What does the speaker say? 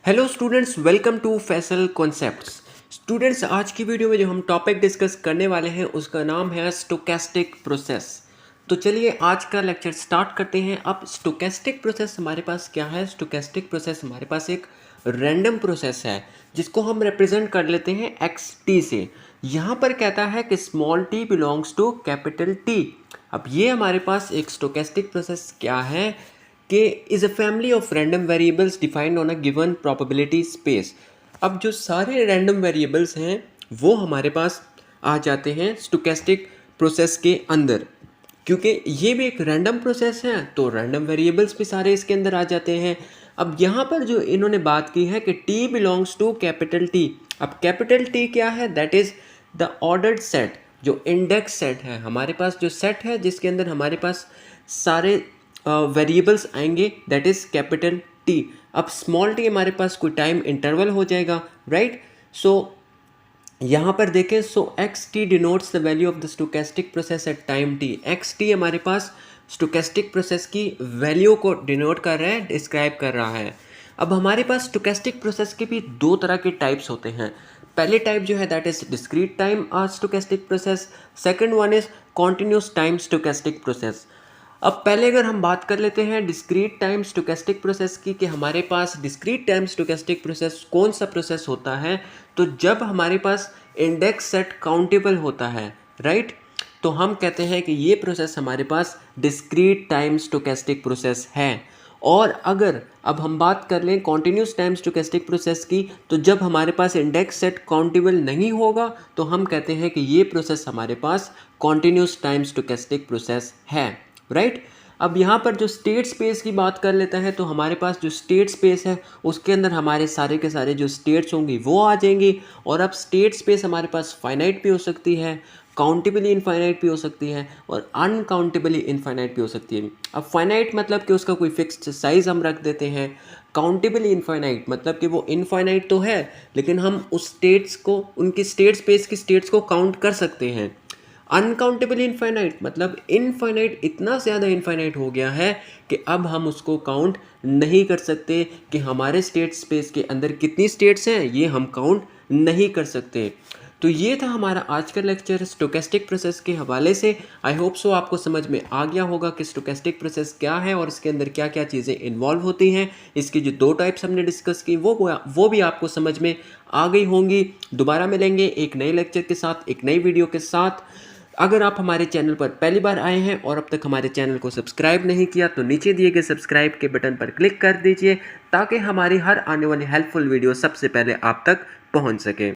Hello students, welcome to Faisal concepts. Students, आज की video में जो हम टॉपिक डिस्कस करने वाले हैं उसका नाम है स्टोकेस्टिक प्रोसेस। तो चलिए आज का लेक्चर स्टार्ट करते हैं। अब स्टोकेस्टिक प्रोसेस हमारे पास क्या है? स्टोकेस्टिक प्रोसेस हमारे पास एक रैंडम प्रोसेस है जिसको हम रिप्रेजेंट कर लेते हैं एक्स टी से। यहाँ पर कहता है कि small T belongs to capital T. अब ये हमारे पास एक स्टोकेस्टिक प्रोसेस क्या है कि is a family of random variables defined on a given probability space. अब जो सारे रैंडम वेरिएबल्स हैं वो हमारे पास आ जाते हैं स्टोकेस्टिक प्रोसेस के अंदर। क्योंकि ये भी एक रैंडम प्रोसेस है तो रैंडम वेरिएबल्स भी सारे इसके अंदर आ जाते हैं। अब यहाँ पर जो इन्होंने बात की है कि T belongs to capital T. अब कैपिटल टी क्या है? That is the ordered set, जो इंडेक्स सेट है हमारे पास, जो सेट है जिसके अंदर हमारे पास सारे वेरिएबल्स आएंगे, दैट इज़ कैपिटल टी। अब स्मॉल टी हमारे पास कोई टाइम इंटरवल हो जाएगा, राइट? सो यहाँ पर देखें, so X T denotes the value of the stochastic process at time T. X T हमारे पास स्टोकेस्टिक प्रोसेस की वैल्यू को डिनोट कर रहा है, डिस्क्राइब कर रहा है। अब हमारे पास स्टोकेस्टिक प्रोसेस के भी दो तरह के टाइप्स होते हैं। पहले टाइप जो है that is discrete time stochastic process, second one is continuous time stochastic process. अब पहले अगर हम बात कर लेते हैं डिस्क्रीट टाइम स्टोकेस्टिक प्रोसेस की, कि हमारे पास डिस्क्रीट टाइम स्टोकेस्टिक प्रोसेस कौन सा प्रोसेस होता है, तो जब हमारे पास इंडेक्स सेट काउंटेबल होता है, राइट, तो हम कहते हैं कि ये प्रोसेस हमारे पास डिस्क्रीट टाइम स्टोकेस्टिक प्रोसेस है। और अगर अब हम बात कर लें कॉन्टिन्यूस टाइम स्टोकेस्टिक प्रोसेस की, तो जब हमारे पास इंडेक्स सेट काउंटेबल नहीं होगा तो हम कहते हैं कि ये प्रोसेस हमारे पास कॉन्टिन्यूस टाइम स्टोकेस्टिक प्रोसेस है, राइट। अब यहाँ पर जो स्टेट स्पेस की बात कर लेता है, तो हमारे पास जो स्टेट स्पेस है उसके अंदर हमारे सारे के सारे जो स्टेट्स होंगी वो आ जाएंगी। और अब स्टेट स्पेस हमारे पास फाइनाइट भी हो सकती है, काउंटेबली इनफाइनाइट भी हो सकती है, और अनकाउंटेबली इनफाइनाइट भी हो सकती है। अब फाइनाइट मतलब कि उसका कोई फिक्स्ड साइज हम रख देते हैं, काउंटेबली इनफाइनाइट मतलब कि वो इनफाइनाइट तो है लेकिन हम उस स्टेट्स को, उनकी स्टेट स्पेस की स्टेट्स को काउंट कर सकते हैं। अनकाउंटेबल इनफाइनाइट मतलब इनफाइनाइट इतना ज़्यादा इनफाइनाइट हो गया है कि अब हम उसको काउंट नहीं कर सकते कि हमारे स्टेट स्पेस के अंदर कितनी स्टेट्स हैं, ये हम काउंट नहीं कर सकते। तो ये था हमारा आज का लेक्चर स्टोकेस्टिक प्रोसेस के हवाले से। आई होप सो आपको समझ में आ गया होगा कि स्टोकेस्टिक प्रोसेस क्या है और इसके अंदर क्या क्या चीज़ें इन्वॉल्व होती हैं। इसकी जो दो टाइप्स हमने डिस्कस की वो भी आपको समझ में आ गई होंगी। दोबारा मिलेंगे एक नए लेक्चर के साथ, एक नई वीडियो के साथ। अगर आप हमारे चैनल पर पहली बार आए हैं और अब तक हमारे चैनल को सब्सक्राइब नहीं किया तो नीचे दिए गए सब्सक्राइब के बटन पर क्लिक कर दीजिए ताकि हमारी हर आने वाली हेल्पफुल वीडियो सबसे पहले आप तक पहुंच सके।